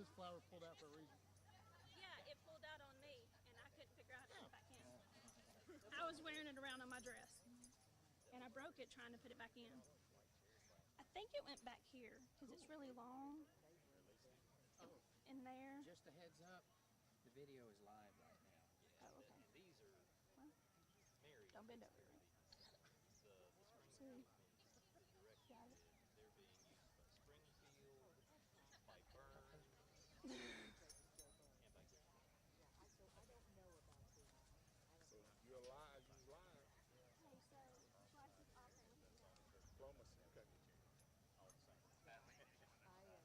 this flower pulled out for a reason? Yeah, it pulled out on me, and I couldn't figure out how to put it back in. I was wearing it around on my dress, and I broke it trying to put it back in. I think it went back here, because it's really long. In there. Just a heads up, the video is live right now. Oh, okay. And these are Well, married. don't bend over. The See? Got it. they're being used by Springfield, by Burns, and by Griffin. So you're live, you live. Hey, so twice as often. Diplomacy, okay. All the same. I don't know.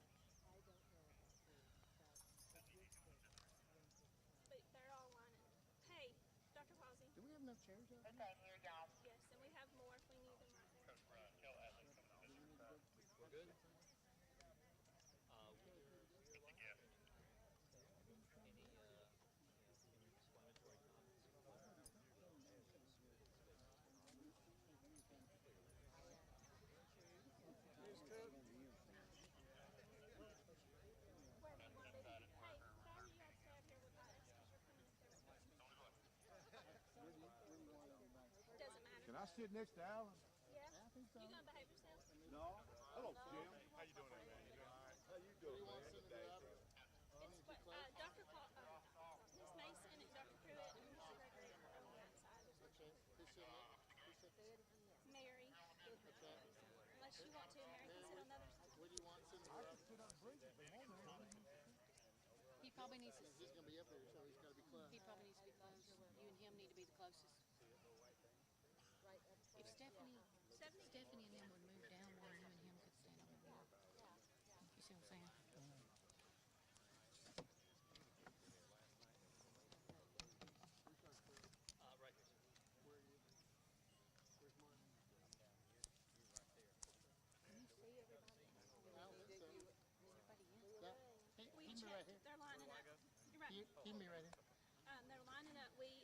But they're all lining. Hey, Dr. Halsey. Do we have enough chairs out? Okay, here, y'all. Yes, and we have more if we need them right there. We're good? We're live. Any explanatory comments? Where we want to be. Hey, sorry you had to stay up here with us because you're coming up there with us. Doesn't matter. Can I sit next to Alan? Yeah? You gonna behave yourself? No. Hello, Jim. How you doing, man? You doing all right? How you doing, man? It's what, Dr. Miss Mason and Dr. Pruitt and Mr. Gregory are on that side. Okay. Who's sitting there? Mary. Okay. Unless you want to, Mary can sit on the other side. What do you want sitting I there? can sit up and breathe if they want to. He probably needs to. He's going to be up there, so he's got to be close. He probably needs to be close. You and him need to be the closest. If Stephanie and them would move down where you and him could stand over there. You see what I'm saying? Right here. Where are you? Where's mine? Can you see everybody? I don't think so. Everybody in? That, We he me right here. checked. They're lining up. You're right. He me right here. They're lining up. We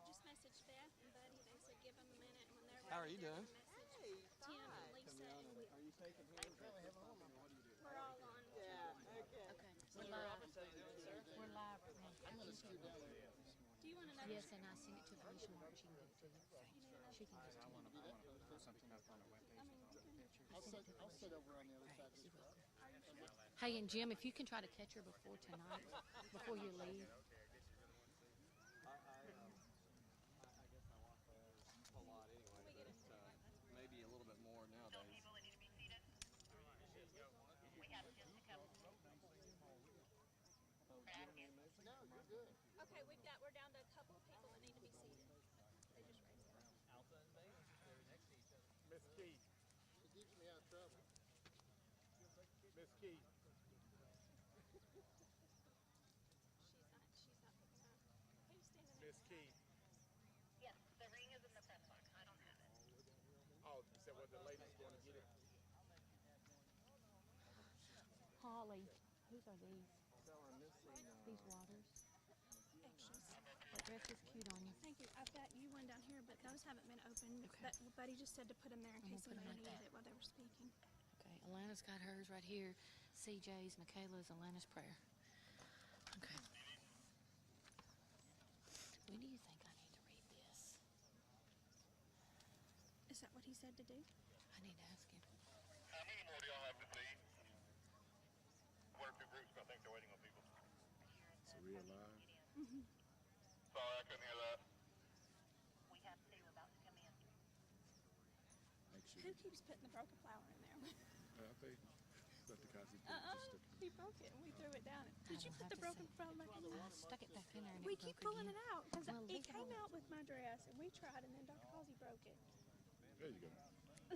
just messaged Beth and Buddy. They said give them a minute, and when they're ready, How are you they're doing? gonna message Tim and Lisa, and Are you taking hands? we're all on. Yeah, okay. Okay. We're live. We're live right now. I'm going to scoot down there. Do you want another? Yes, and I sent it to Felicia Martin. She can give it to you. She can give it to I you. want to put something up on our webpage. I'll sit over on the other side. You're welcome. Hey, and Jim, if you can try to catch her before tonight, before you leave. I guess I walk a lot anyway, but maybe a little bit more nowadays. People that need to be seated. We have just a couple. No, you're good. Okay, we're down to a couple of people that need to be seated. They just raised their hand. Alpha and Beta, they're next to each other. Miss Key. She keeps me out of trouble. Miss Key. She's not picking up. Who's standing there? Miss Key. Yes, the ring is in the press box. I don't have it. Oh, you said what the lady's going to get it? Holly, whose are these? So I'm missing. These waters. Extras. That dress is cute on you. Thank you. I've got you one down here, but those haven't been opened. Okay. But Buddy just said to put them there in I'm case gonna put 'em anybody like needed that. it while they were speaking. Okay, Alana's got hers right here. CJ's, Michaela's, Alana's prayer. Okay. When do you think I need to read this? Is that what he said to do? I need to ask him. How many more do y'all have to see? What are two groups? I think they're waiting on people. It's a real live. Sorry, I couldn't hear that. We have two about to come in. Make sure. Who keeps putting the broken flower in there? I think let the guys He broke it and we threw it down. Did you don't put have the to broken say. flower back in there? I stuck it back in there and We it keep broke pulling again. it out because Well, it leave came on. out with my dress and we tried and then Dr. Halsey broke it. There you go.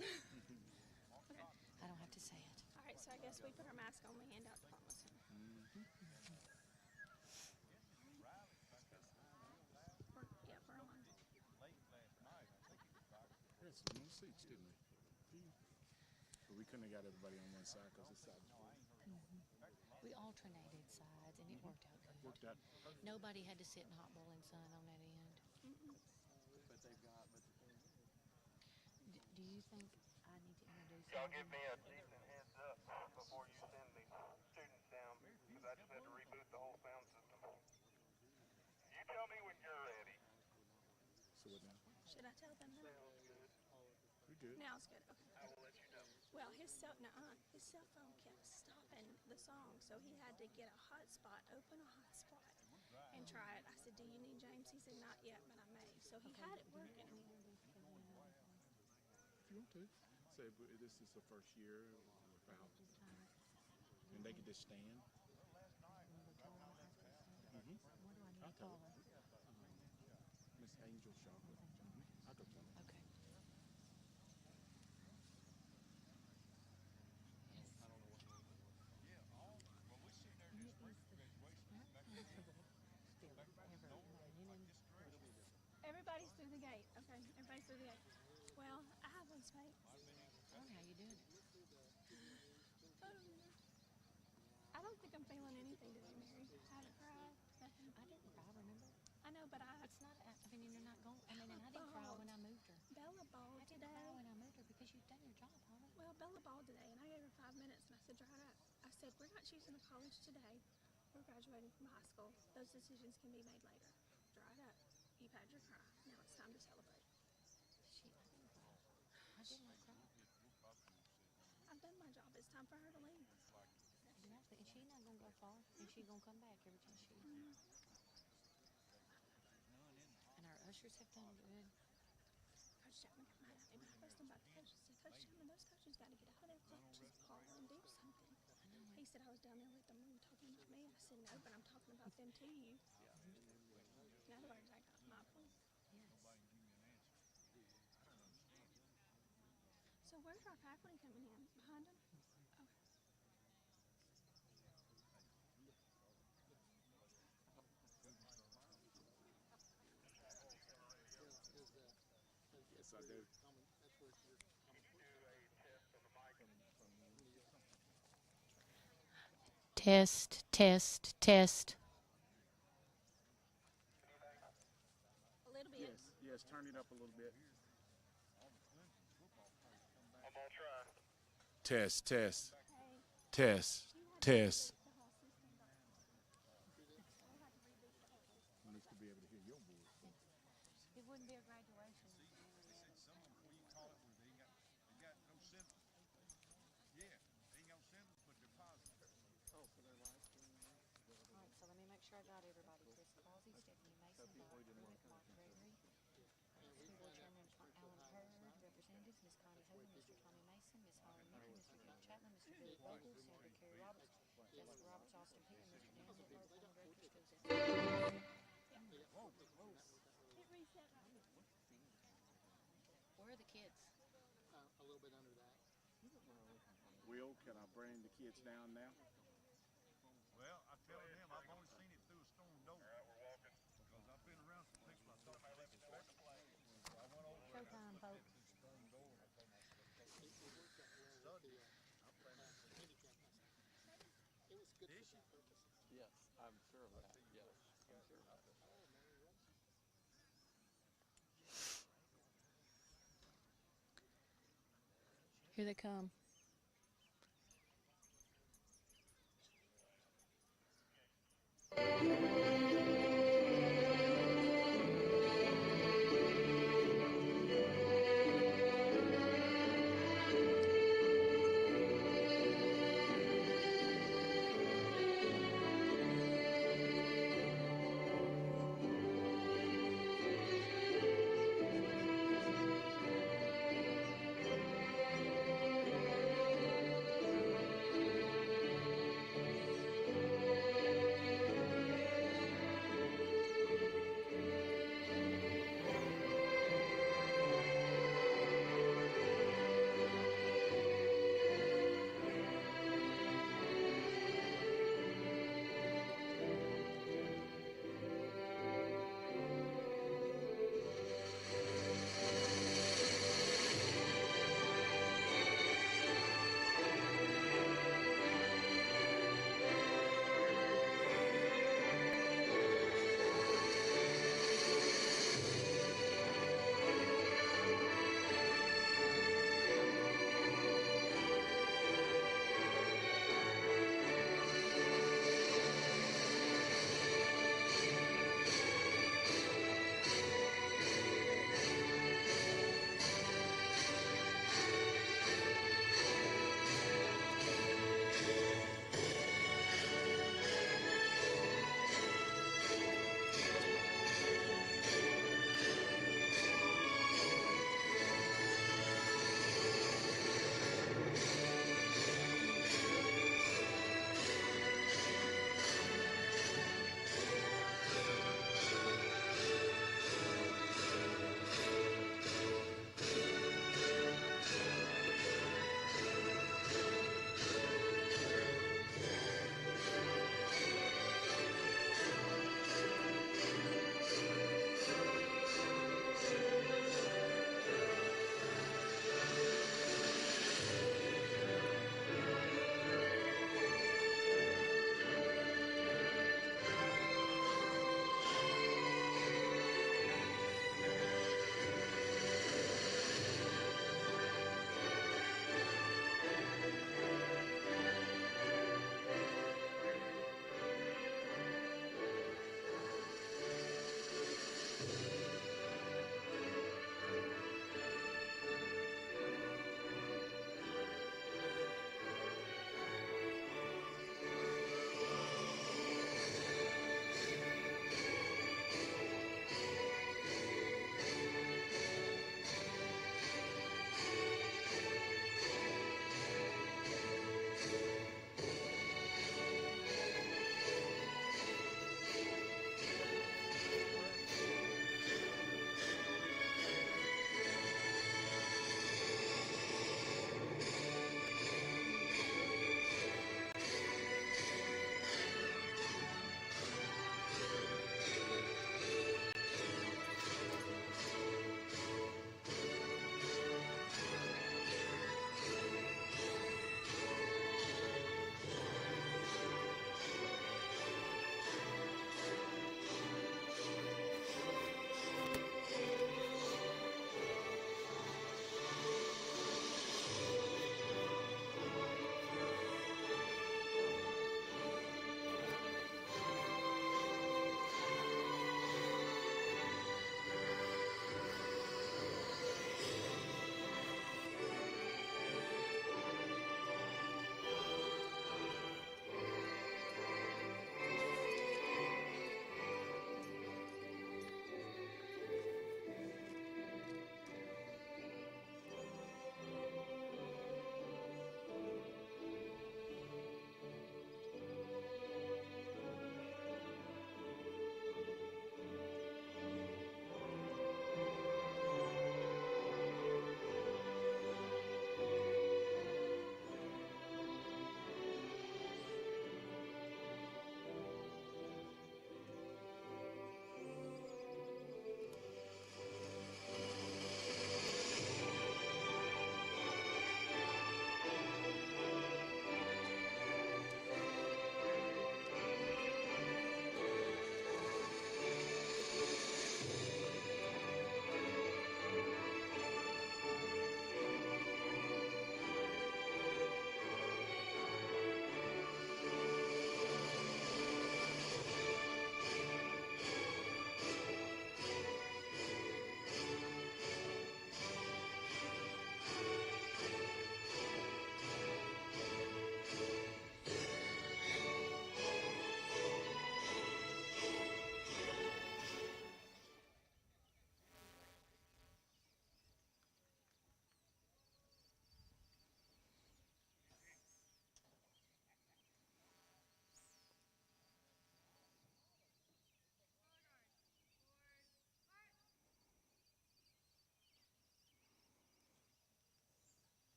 Okay. I don't have to say it. All right, so I guess we put our mask on, we hand out diplomas. We're on. We had some more seats, didn't we? But we couldn't have got everybody on one side because it's side. We alternated sides and it worked out good. Worked out. Nobody had to sit in hot boiling sun on that end. But they've got, Do you think I need to introduce Y'all them? give me a decent heads up before you send me students down, because I just tell me when you're ready. So what now? Should I tell them now? We good. Now it's good. Okay. I will let you know. Well, his cell phone kept stopping the song, so he had to get a hotspot, open a hotspot, and try it. I said, "Do you need James?" He said, "Not yet, but I may." So he had it working. If you want to. Say this is the first year without, and they could just stand. Mm-hmm. I'll tell her. Miss Angel Shaw. I'll go tell her. Okay. Everybody's through the gate. Okay, everybody's through the gate. Well, I have one spade. Oh, how you doing? I don't think I'm feeling anything today, Mary. I haven't cried. Nothing. I didn't cry, remember? I know, but It's not, I mean, you're not going, I mean, and I didn't cry when I moved her. Bella bawled I didn't today. cry when I moved her because you've done your job, Holly. Well, Bella bawled today, and I gave her 5 minutes, and I said, dry it up. I said, we're not choosing a college today. We're graduating from high school. Those decisions can be made later. Dry it up. You've had your cry. Now it's time to celebrate. I didn't cry. I did not cry. I've done my job. It's time for her to leave. Exactly. And she's not going to go far, and she's going to come back every chance she gets. And our ushers have done good. Coach Chapman got mad at me. I asked him about the coaches. I said, Coach Chapman, those coaches got to get out of their coaches' hall and do something. He said, I was down there with them when you talking about me. I said, no, but I'm talking about them to you. In other words, I got my point. Yes. So where's our faculty coming in? Behind him? Okay. Yes, I do. Test, test, test. A little bit. Yes, turn it up a little bit. I'm gonna try. Test, test, Hey, test, you test. the whole system back. We'll have to reboot the whole system. Needs to be able to hear your voice. It wouldn't be a graduation. Oh, so they're live streaming this? All right, so let me make sure I got everybody. Chris Causey, Stephanie Mason, Bob Pruitt, Mark Gregory, School Board Chairman Alan Hurd, Representatives Ms. Connie Hogan, Mr. Tommy Mason, Ms. Holly Mickey, Mr. Gil Chapman, Mr. Billy Vogel, Senator Kerry Roberts, Jessica Roberts, Austin Peter, Mr. Dan Whitlow, former Director of Schools. Hit reset right here. Where are the kids? A little bit under that. Will, can I bring the kids down now? Well, I'm telling him I've only seen it through a stone door. Because I've been around some places where I thought my legs were so I went over and Showtime, folks. the stone door. I told myself, It worked out well with the handicap. It was good for that purpose. Yes, I'm sure of that. Yes, I'm sure of it. Here they come.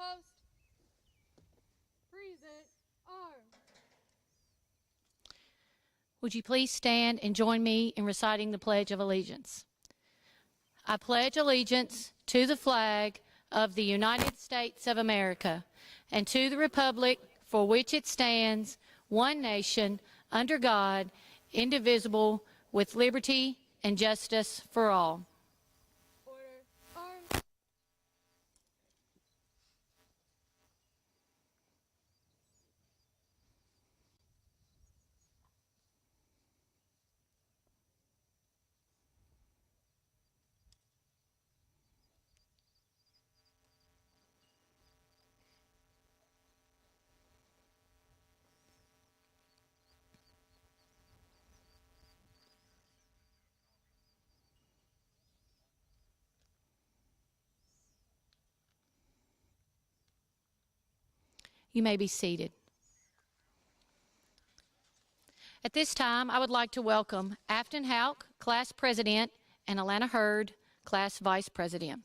Post. Present. Arm. Would you please stand and join me in reciting the Pledge of Allegiance? I pledge allegiance to the flag of the United States of America and to the republic for which it stands, one nation, under God, indivisible, with liberty and justice for all. Order. Arm. You may be seated. At this time, I would like to welcome Afton Houck, Class President, and Alana Hurd, Class Vice President.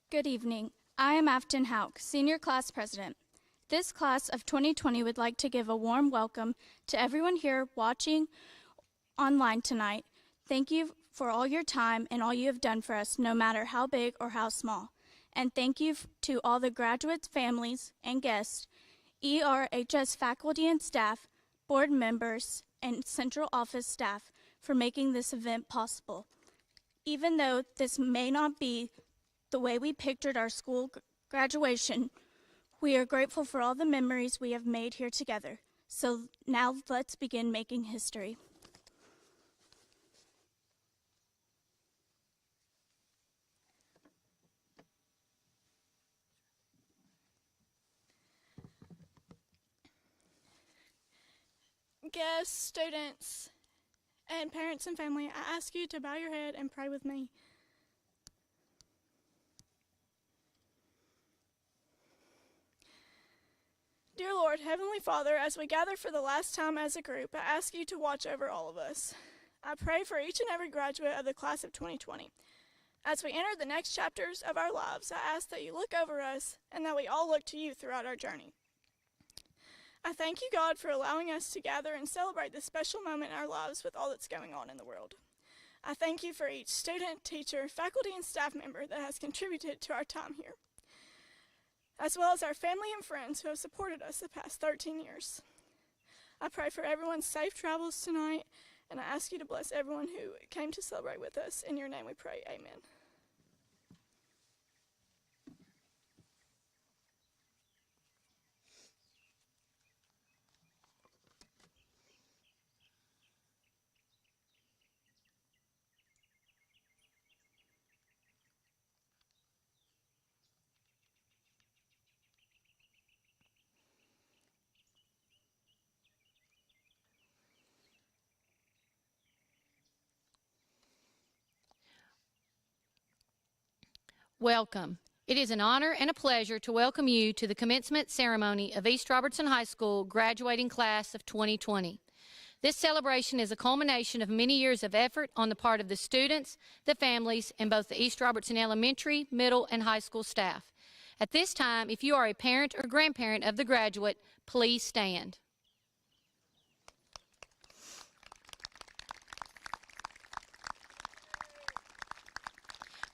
Good evening. I am Afton Houck, Senior Class President. This class of 2020 would like to give a warm welcome to everyone here watching online tonight. Thank you for all your time and all you have done for us, no matter how big or how small. And thank you to all the graduates, families, and guests, ERHS faculty and staff, board members, and central office staff for making this event possible. Even though this may not be the way we pictured our school graduation, we are grateful for all the memories we have made here together. So now let's begin making history. Guests, students, and parents and family, I ask you to bow your head and pray with me. Dear Lord, Heavenly Father, as we gather for the last time as a group, I ask you to watch over all of us. I pray for each and every graduate of the class of 2020. As we enter the next chapters of our lives, I ask that you look over us and that we all look to you throughout our journey. I thank you, God, for allowing us to gather and celebrate this special moment in our lives with all that's going on in the world. I thank you for each student, teacher, faculty, and staff member that has contributed to our time here, as well as our family and friends who have supported us the past 13 years. I pray for everyone's safe travels tonight, and I ask you to bless everyone who came to celebrate with us. In your name we pray, amen. Welcome. It is an honor and a pleasure to welcome you to the commencement ceremony of East Robertson High School graduating class of 2020. This celebration is a culmination of many years of effort on the part of the students, the families, and both the East Robertson elementary, middle, and high school staff. At this time, if you are a parent or grandparent of the graduate, please stand.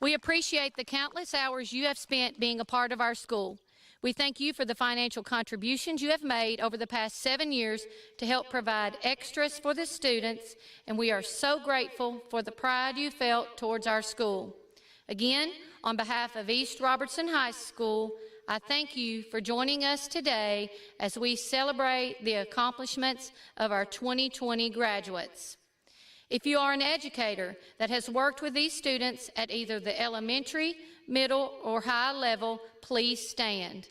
We appreciate the countless hours you have spent being a part of our school. We thank you for the financial contributions you have made over the past 7 years to help provide extras for the students, and we are so grateful for the pride you felt towards our school. Again, on behalf of East Robertson High School, I thank you for joining us today as we celebrate the accomplishments of our 2020 graduates. If you are an educator that has worked with these students at either the elementary, middle, or high level, please stand.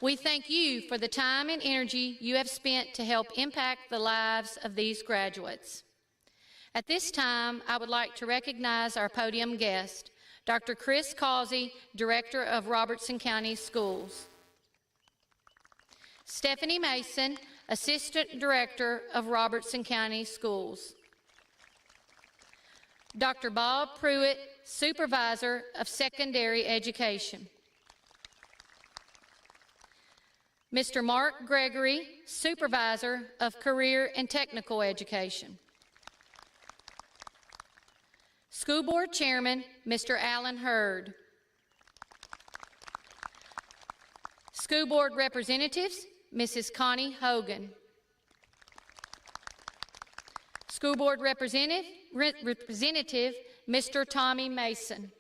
We thank you for the time and energy you have spent to help impact the lives of these graduates. At this time, I would like to recognize our podium guest, Dr. Chris Causey, Director of Robertson County Schools. Stephanie Mason, Assistant Director of Robertson County Schools. Dr. Bob Pruitt, Supervisor of Secondary Education. Mr. Mark Gregory, Supervisor of Career and Technical Education. School Board Chairman, Mr. Alan Hurd. School Board Representatives, Mrs. Connie Hogan. School Board Representative, Mr. Tommy Mason.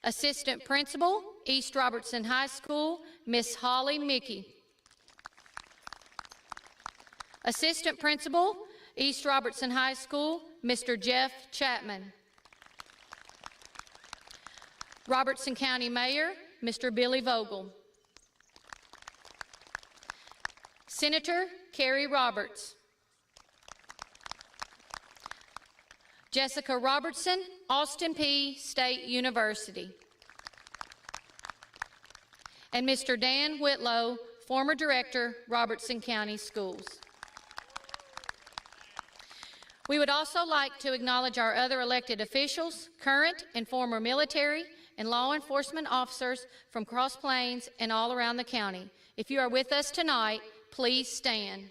Assistant Principal, East Robertson High School, Miss Holly Mickey. Assistant Principal, East Robertson High School, Mr. Jeff Chapman. Robertson County Mayor, Mr. Billy Vogel. Senator Carrie Roberts. Jessica Robertson, Austin Peay State University. And Mr. Dan Whitlow, former Director, Robertson County Schools. We would also like to acknowledge our other elected officials, current and former military and law enforcement officers from Cross Plains and all around the county. If you are with us tonight, please stand.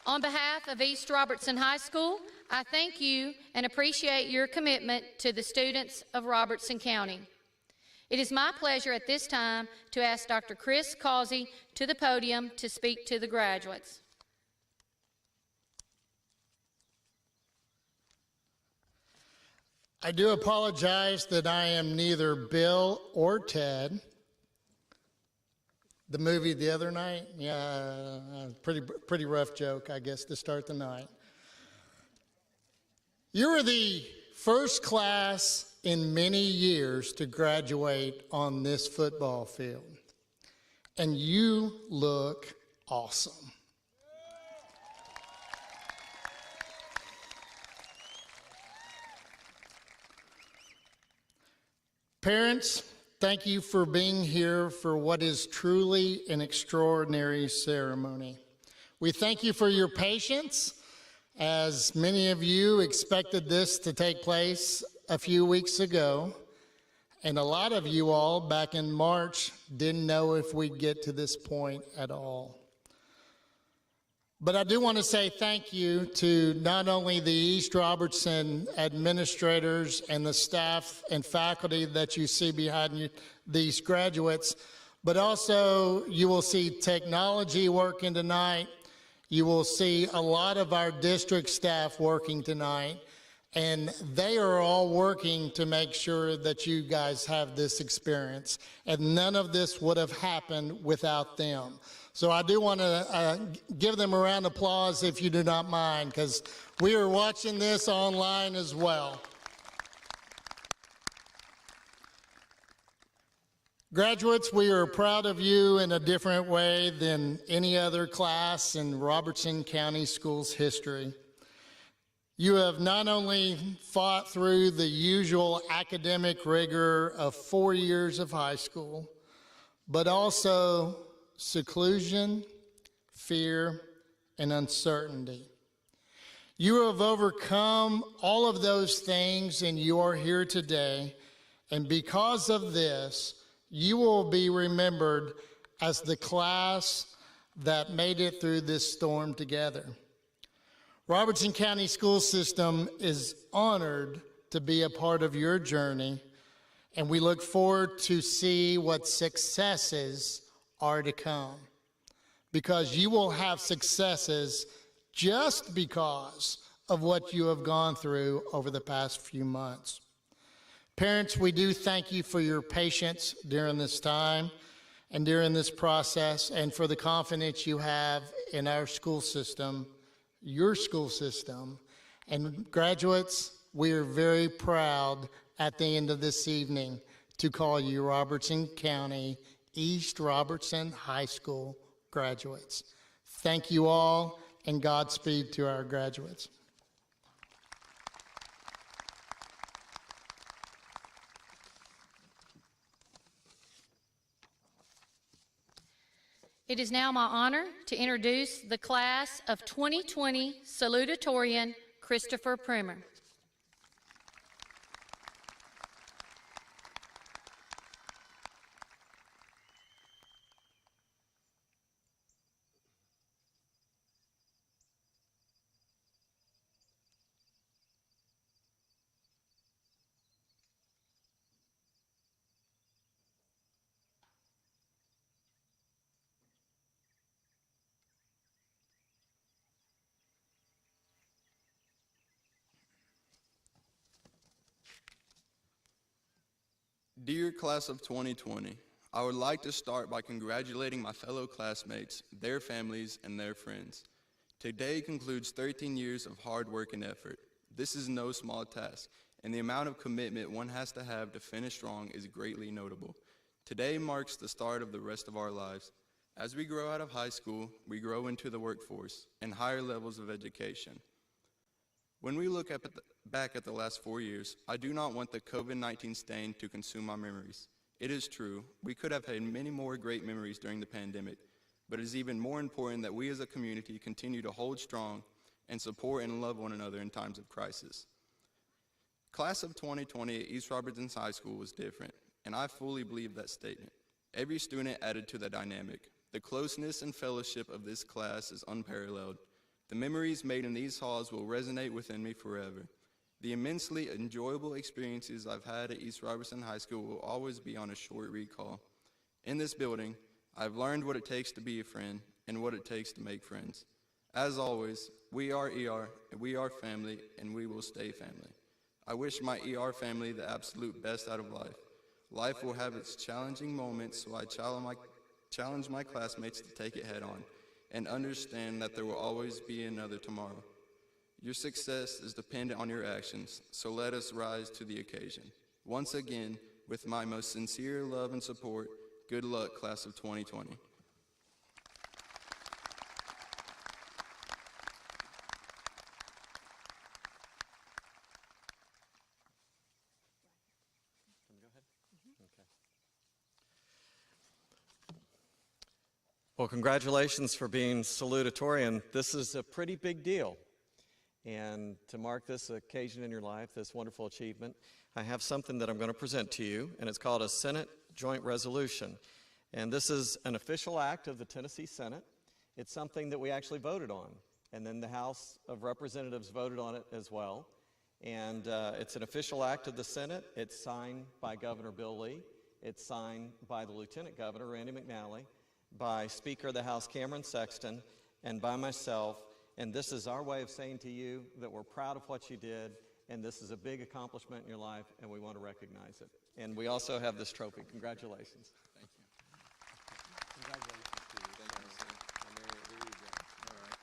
On behalf of East Robertson High School, I thank you and appreciate your commitment to the students of Robertson County. It is my pleasure at this time to ask Dr. Chris Causey to the podium to speak to the graduates. I do apologize that I am neither Bill or Ted. The movie the other night, yeah, pretty rough joke, I guess, to start the night. You were the first class in many years to graduate on this football field, and you look awesome. Parents, thank you for being here for what is truly an extraordinary ceremony. We thank you for your patience, as many of you expected this to take place a few weeks ago, and a lot of you all back in March didn't know if we'd get to this point at all. But I do want to say thank you to not only the East Robertson administrators and the staff and faculty that you see behind you, these graduates, but also you will see technology working tonight. You will see a lot of our district staff working tonight, and they are all working to make sure that you guys have this experience. And none of this would have happened without them. So I do want to give them a round of applause if you do not mind, because we are watching this online as well. Graduates, we are proud of you in a different way than any other class in Robertson County Schools history. You have not only fought through the usual academic rigor of 4 years of high school, but also seclusion, fear, and uncertainty. You have overcome all of those things, and you are here today. And because of this, you will be remembered as the class that made it through this storm together. Robertson County School System is honored to be a part of your journey, and we look forward to see what successes are to come, because you will have successes just because of what you have gone through over the past few months. Parents, we do thank you for your patience during this time and during this process, and for the confidence you have in our school system, your school system. And graduates, we are very proud at the end of this evening to call you Robertson County East Robertson High School graduates. Thank you all, and Godspeed to our graduates. It is now my honor to introduce the class of 2020 Salutatorian Christopher Primer. Dear class of 2020, I would like to start by congratulating my fellow classmates, their families, and their friends. Today concludes 13 years of hard work and effort. This is no small task, and the amount of commitment one has to have to finish strong is greatly notable. Today marks the start of the rest of our lives. As we grow out of high school, we grow into the workforce and higher levels of education. When we look back at the last 4 years, I do not want the COVID-19 stain to consume my memories. It is true, we could have had many more great memories during the pandemic, but it is even more important that we as a community continue to hold strong and support and love one another in times of crisis. Class of 2020 at East Robertson High School was different, and I fully believe that statement. Every student added to the dynamic. The closeness and fellowship of this class is unparalleled. The memories made in these halls will resonate within me forever. The immensely enjoyable experiences I've had at East Robertson High School will always be on a short recall. In this building, I've learned what it takes to be a friend and what it takes to make friends. As always, we are ER, we are family, and we will stay family. I wish my ER family the absolute best out of life. Life will have its challenging moments, so I challenge my classmates to take it head on and understand that there will always be another tomorrow. Your success is dependent on your actions, so let us rise to the occasion. Once again, with my most sincere love and support, good luck, class of 2020. Well, congratulations for being salutatorian. This is a pretty big deal. And to mark this occasion in your life, this wonderful achievement, I have something that I'm going to present to you, and it's called a Senate Joint Resolution. And this is an official act of the Tennessee Senate. It's something that we actually voted on, and then the House of Representatives voted on it as well. And it's an official act of the Senate. It's signed by Governor Bill Lee. It's signed by the Lieutenant Governor, Randy McNally, by Speaker of the House, Cameron Sexton, and by myself. And this is our way of saying to you that we're proud of what you did, and this is a big accomplishment in your life, and we want to recognize it. And we also have this trophy. Congratulations. Thank you. Congratulations to you. Thank you, sir. And there you go. All right.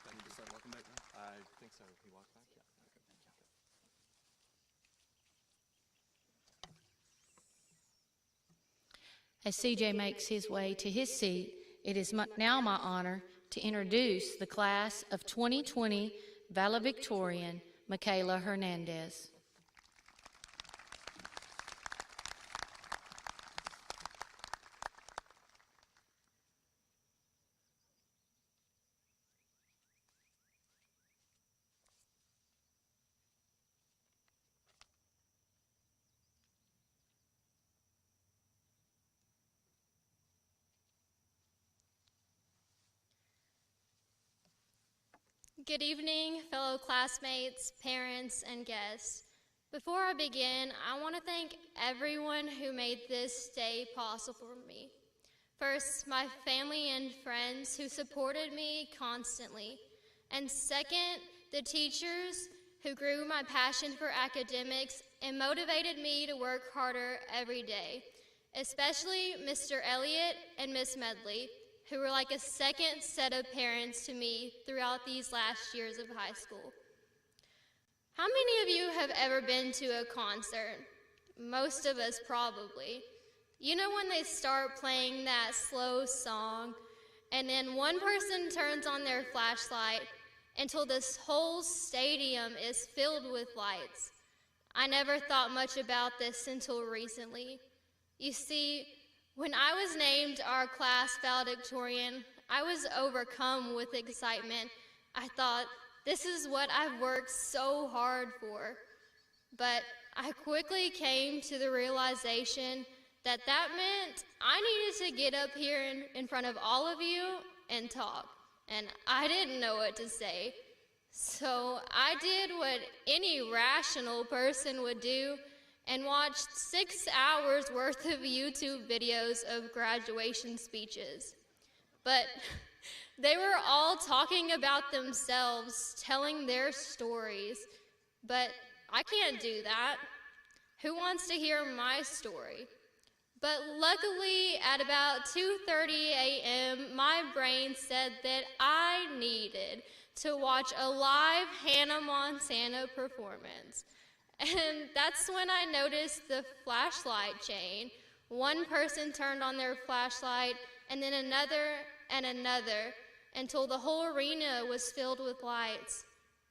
Thank you, sir. Welcome back now. I think so. He walked back? Yeah. Okay, thank you. As CJ makes his way to his seat, it is now my honor to introduce the class of 2020 Valedictorian, Michaela Hernandez. Good evening, fellow classmates, parents, and guests. Before I begin, I want to thank everyone who made this day possible for me. First, my family and friends who supported me constantly. And second, the teachers who grew my passion for academics and motivated me to work harder every day, especially Mr. Elliott and Miss Medley, who were like a second set of parents to me throughout these last years of high school. How many of you have ever been to a concert? Most of us probably. You know when they start playing that slow song, and then one person turns on their flashlight until this whole stadium is filled with lights. I never thought much about this until recently. You see, when I was named our class valedictorian, I was overcome with excitement. I thought, this is what I've worked so hard for. But I quickly came to the realization that that meant I needed to get up here in front of all of you and talk. And I didn't know what to say. So I did what any rational person would do and watched 6 hours worth of YouTube videos of graduation speeches. But they were all talking about themselves, telling their stories. But I can't do that. Who wants to hear my story? But luckily, at about 2:30 a.m., my brain said that I needed to watch a live Hannah Montana performance. And that's when I noticed the flashlight chain. One person turned on their flashlight, and then another and another, until the whole arena was filled with lights.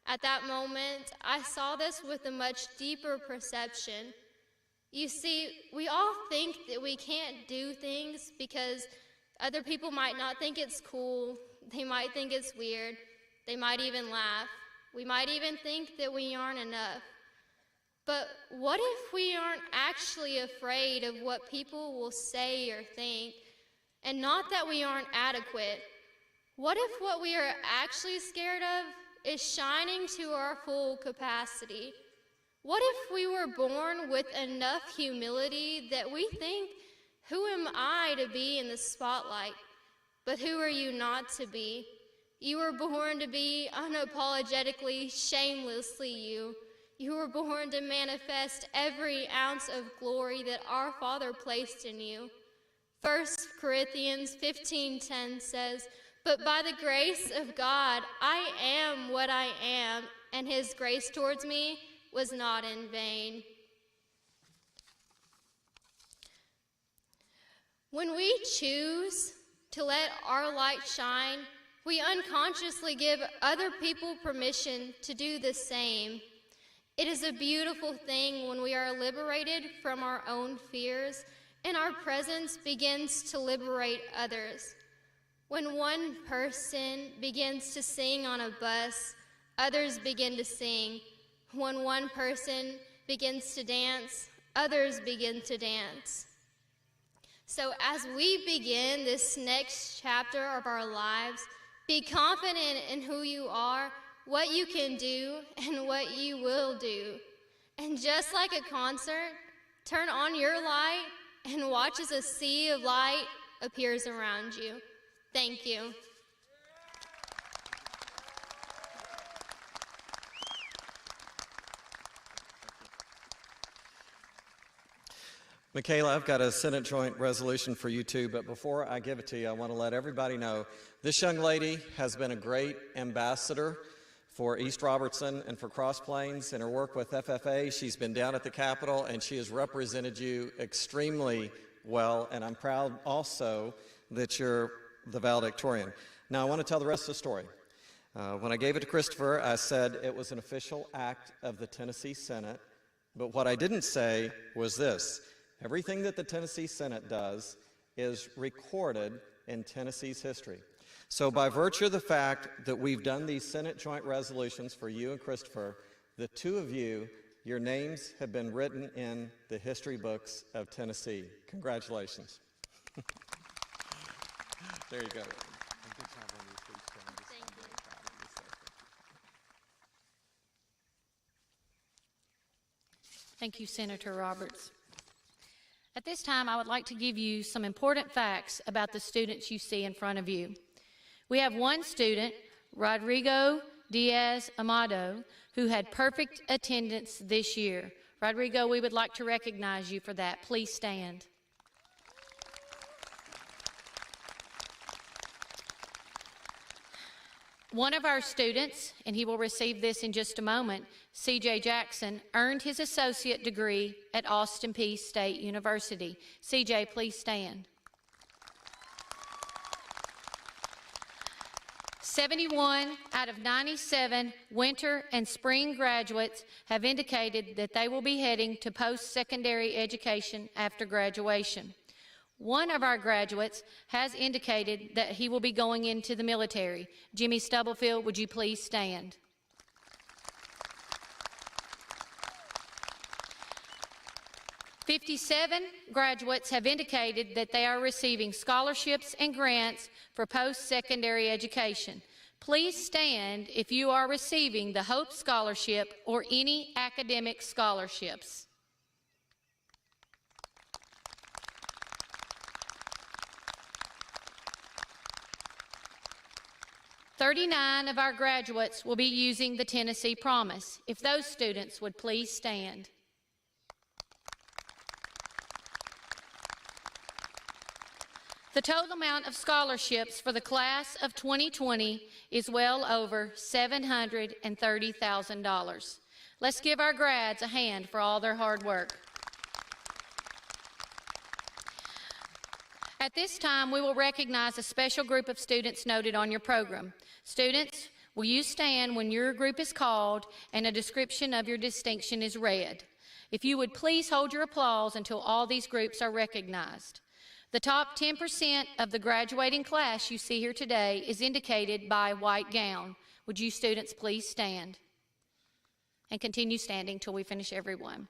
At that moment, I saw this with a much deeper perception. You see, we all think that we can't do things because other people might not think it's cool, they might think it's weird, they might even laugh. We might even think that we aren't enough. But what if we aren't actually afraid of what people will say or think, and not that we aren't adequate? What if what we are actually scared of is shining to our full capacity? What if we were born with enough humility that we think, who am I to be in the spotlight? But who are you not to be? You were born to be unapologetically, shamelessly you. You were born to manifest every ounce of glory that our Father placed in you. 1 Corinthians 15:10 says, "But by the grace of God, I am what I am, and his grace towards me was not in vain." When we choose to let our light shine, we unconsciously give other people permission to do the same. It is a beautiful thing when we are liberated from our own fears and our presence begins to liberate others. When one person begins to sing on a bus, others begin to sing. When one person begins to dance, others begin to dance. So as we begin this next chapter of our lives, be confident in who you are, what you can do, and what you will do. And just like a concert, turn on your light and watch as a sea of light appears around you. Thank you. Michaela, I've got a Senate joint resolution for you too, but before I give it to you, I want to let everybody know this young lady has been a great ambassador for East Robertson and for Cross Plains in her work with FFA. She's been down at the Capitol and she has represented you extremely well, and I'm proud also that you're the valedictorian. Now I want to tell the rest of the story. When I gave it to Christopher, I said it was an official act of the Tennessee Senate, but what I didn't say was this: everything that the Tennessee Senate does is recorded in Tennessee's history. So by virtue of the fact that we've done these Senate joint resolutions for you and Christopher, the two of you, your names have been written in the history books of Tennessee. Congratulations. There you go. Thank you, Senator Roberts. At this time, I would like to give you some important facts about the students you see in front of you. We have one student, Rodrigo Diaz Amado, who had perfect attendance this year. Rodrigo, we would like to recognize you for that. Please stand. One of our students, and he will receive this in just a moment, C.J. Jackson, earned his associate degree at Austin Peay State University. C.J., please stand. 71 out of 97 winter and spring graduates have indicated that they will be heading to post-secondary education after graduation. One of our graduates has indicated that he will be going into the military. Jimmy Stubblefield, would you please stand? "57 graduates have indicated that they are receiving scholarships and grants for post-secondary education. Please stand if you are receiving the Hope Scholarship or any academic scholarships. 39 of our graduates will be using the Tennessee Promise. If those students would please stand. The total amount of scholarships for the class of 2020 is well over $730,000. Let's give our grads a hand for all their hard work. At this time, we will recognize a special group of students noted on your program. Students, will you stand when your group is called and a description of your distinction is read? If you would please hold your applause until all these groups are recognized. The top 10% of the graduating class you see here today is indicated by a white gown. Would you students please stand? And continue standing till we finish everyone.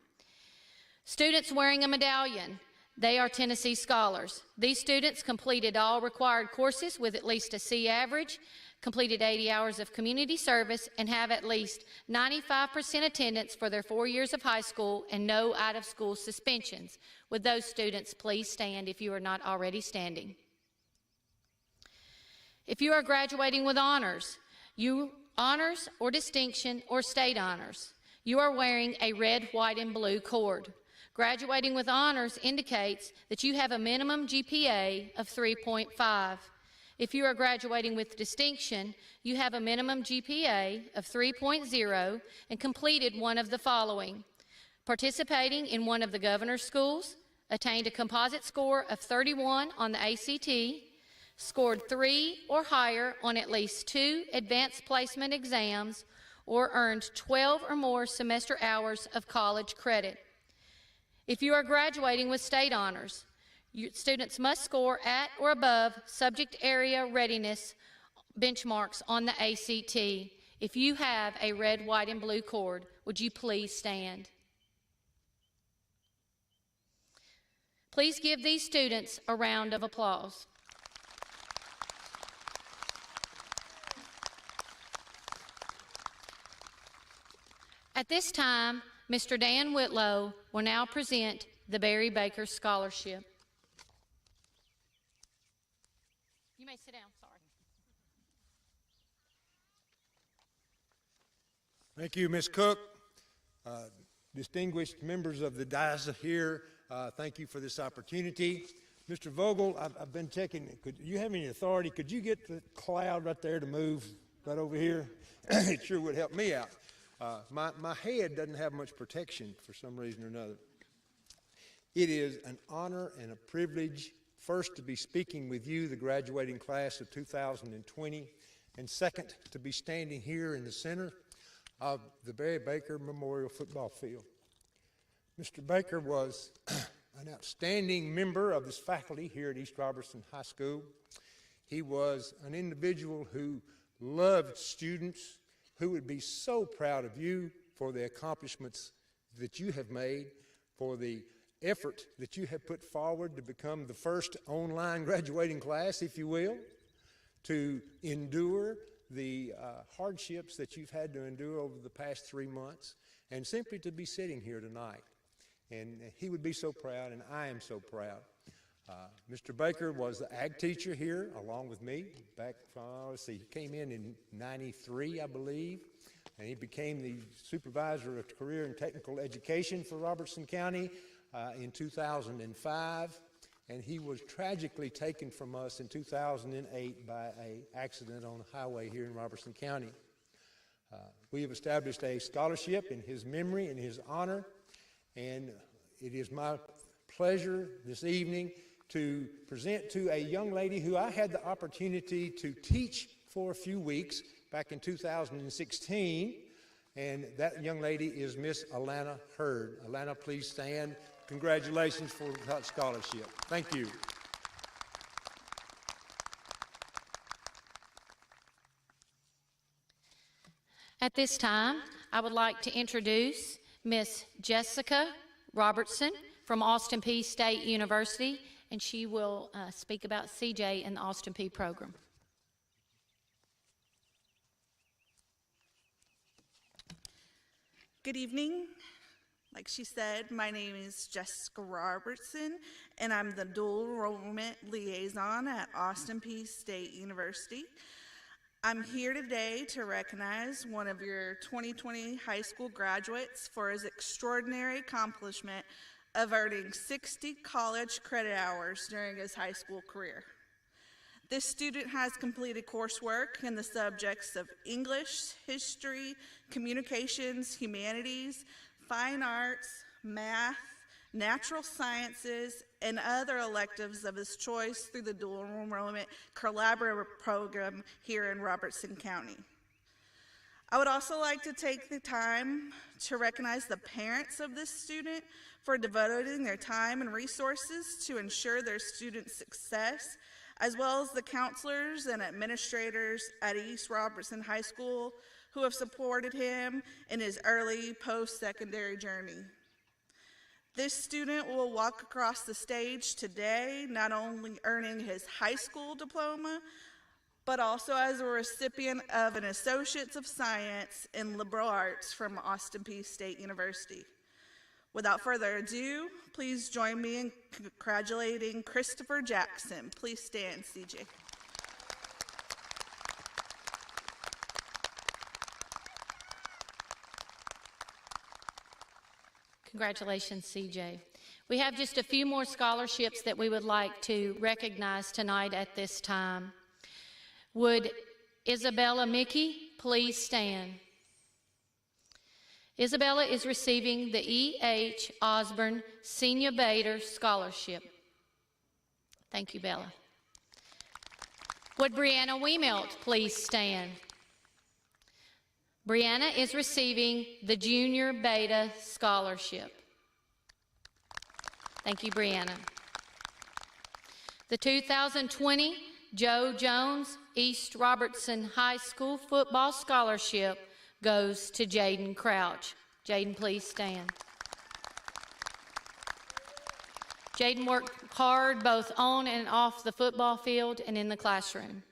Students wearing a medallion. They are Tennessee scholars. These students completed all required courses with at least a C average, completed 80 hours of community service, and have at least 95% attendance for their 4 years of high school and no out-of-school suspensions. Would those students please stand if you are not already standing? If you are graduating with honors or distinction or state honors, you are wearing a red, white, and blue cord. Graduating with honors indicates that you have a minimum GPA of 3.5. If you are graduating with distinction, you have a minimum GPA of 3.0 and completed one of the following: participating in one of the governor's schools, attained a composite score of 31 on the ACT, scored 3 or higher on at least 2 advanced placement exams, or earned 12 or more semester hours of college credit. If you are graduating with state honors, students must score at or above subject area readiness benchmarks on the ACT. If you have a red, white, and blue cord, would you please stand? Please give these students a round of applause. At this time, Mr. Dan Whitlow will now present the Barry Baker Scholarship. You may sit down, sorry. Thank you, Ms. Cook. Distinguished members of the dais here, thank you for this opportunity. Mr. Vogel, I've been checking. Could you have any authority? Could you get the cloud right there to move right over here? It sure would help me out. My head doesn't have much protection for some reason or another. It is an honor and a privilege, first, to be speaking with you, the graduating class of 2020, and second, to be standing here in the center of the Barry Baker Memorial Football Field. Mr. Baker was an outstanding member of this faculty here at East Robertson High School. He was an individual who loved students, who would be so proud of you for the accomplishments that you have made, for the effort that you have put forward to become the first online graduating class, if you will, to endure the hardships that you've had to endure over the past 3 months, and simply to be sitting here tonight. And he would be so proud, and I am so proud. Mr. Baker was the ag teacher here along with me back from, let's see, he came in 93, I believe. and he became the supervisor of career and technical education for Robertson County in 2005. And he was tragically taken from us in 2008 by an accident on a highway here in Robertson County. We have established a scholarship in his memory and his honor, and it is my pleasure this evening to present to a young lady who I had the opportunity to teach for a few weeks back in 2016, and that young lady is Miss Alana Hurd. Alana, please stand. Congratulations for that scholarship. Thank you. At this time, I would like to introduce Miss Jessica Robertson from Austin Peay State University, and she will speak about CJ and the Austin Peay program. Good evening. Like she said, my name is Jessica Robertson, and I'm the dual enrollment liaison at Austin Peay State University. I'm here today to recognize one of your 2020 high school graduates for his extraordinary accomplishment of earning 60 college credit hours during his high school career. This student has completed coursework in the subjects of English, history, communications, humanities, fine arts, math, natural sciences, and other electives of his choice through the dual enrollment collaborative program here in Robertson County. I would also like to take the time to recognize the parents of this student for devoting their time and resources to ensure their student's success, as well as the counselors and administrators at East Robertson High School who have supported him in his early post-secondary journey. This student will walk across the stage today, not only earning his high school diploma, but also as a recipient of an Associates of Science in Liberal Arts from Austin Peay State University. Without further ado, please join me in congratulating Christopher Jackson. Please stand, CJ. Congratulations, CJ. We have just a few more scholarships that we would like to recognize tonight at this time. Would Isabella Mickey please stand? Isabella is receiving the E.H. Osborne Senior Bader Scholarship. Thank you, Bella. Would Brianna Wiemelt please stand? Brianna is receiving the Junior Beta Scholarship. Thank you, Brianna. The 2020 Joe Jones East Robertson High School Football Scholarship goes to Jaden Crouch. Jaden, please stand. Jaden worked hard both on and off the football field and in the classroom.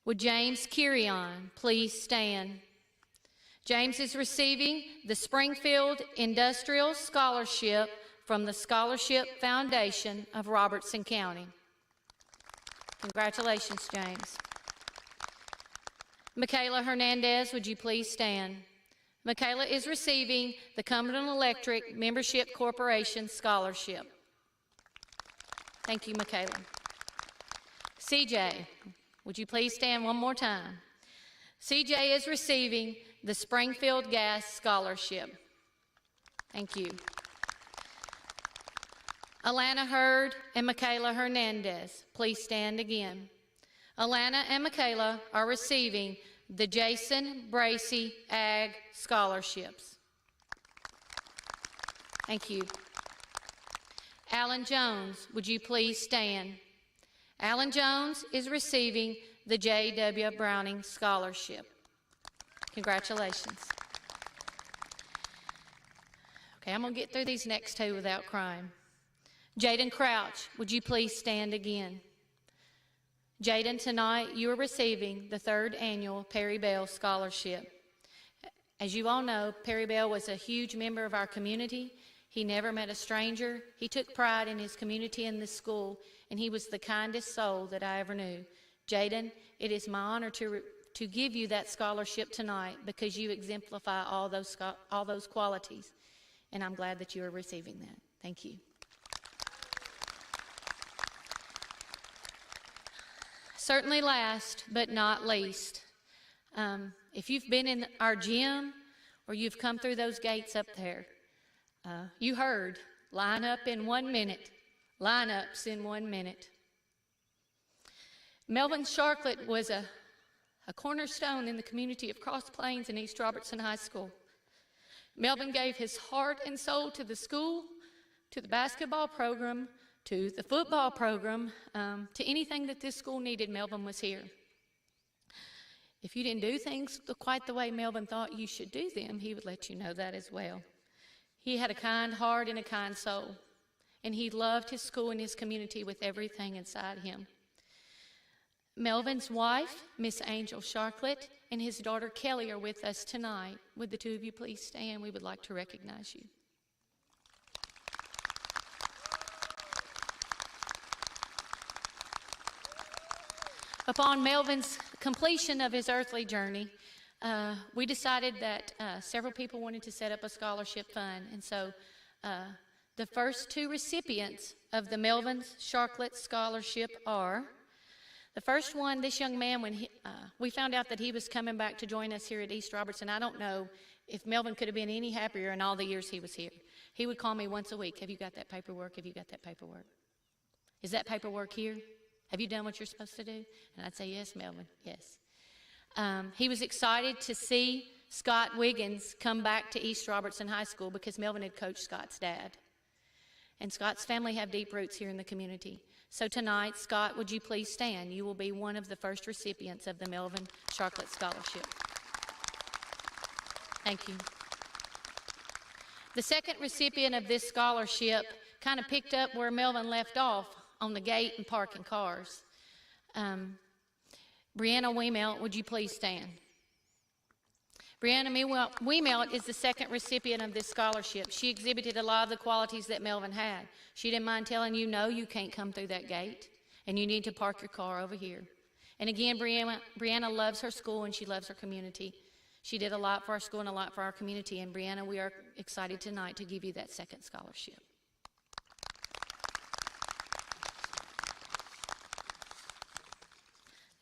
Would James Kirion please stand? James is receiving the Springfield Industrial Scholarship from the Scholarship Foundation of Robertson County. Congratulations, James. Michaela Hernandez, would you please stand? Michaela is receiving the Cumberland Electric Membership Corporation Scholarship. Thank you, Michaela. CJ, would you please stand one more time? CJ is receiving the Springfield Gas Scholarship. Thank you. Alana Hurd and Michaela Hernandez, please stand again. Alana and Michaela are receiving the Jason Bracey Ag Scholarships. Thank you. Alan Jones, would you please stand? Alan Jones is receiving the J.W. Browning Scholarship. Congratulations. Okay, I'm going to get through these next two without crying. Jaden Crouch, would you please stand again? Jaden, tonight you are receiving the 3rd annual Perry Bell Scholarship. As you all know, Perry Bell was a huge member of our community. He never met a stranger. He took pride in his community and this school, and he was the kindest soul that I ever knew. Jaden, it is my honor to give you that scholarship tonight because you exemplify all those qualities. And I'm glad that you are receiving that. Thank you. Certainly last but not least, if you've been in our gym or you've come through those gates up there, you heard, line up in 1 minute, lineups in 1 minute. Melvin Sharklet was a cornerstone in the community of Cross Plains and East Robertson High School. Melvin gave his heart and soul to the school, to the basketball program, to the football program, to anything that this school needed. Melvin was here. If you didn't do things quite the way Melvin thought you should do them, he would let you know that as well. He had a kind heart and a kind soul, and he loved his school and his community with everything inside him. Melvin's wife, Miss Angel Sharklet, and his daughter Kelly are with us tonight. Would the two of you please stand? We would like to recognize you. Upon Melvin's completion of his earthly journey, we decided that several people wanted to set up a scholarship fund. And so the first two recipients of the Melvin Sharklet Scholarship are, the first one, this young man, when we found out that he was coming back to join us here at East Robertson, I don't know if Melvin could have been any happier in all the years he was here. He would call me once a week. Have you got that paperwork? Have you got that paperwork? Is that paperwork here? Have you done what you're supposed to do? And I'd say, yes, Melvin, yes. He was excited to see Scott Wiggins come back to East Robertson High School because Melvin had coached Scott's dad. And Scott's family have deep roots here in the community. So tonight, Scott, would you please stand? You will be one of the first recipients of the Melvin Sharklet Scholarship. Thank you. The second recipient of this scholarship kind of picked up where Melvin left off on the gate and parking cars. Brianna Weemelt, would you please stand? Brianna Weemelt is the second recipient of this scholarship. She exhibited a lot of the qualities that Melvin had. She didn't mind telling you, no, you can't come through that gate, and you need to park your car over here. And again, Brianna loves her school and she loves her community. She did a lot for our school and a lot for our community, and Brianna, we are excited tonight to give you that second scholarship.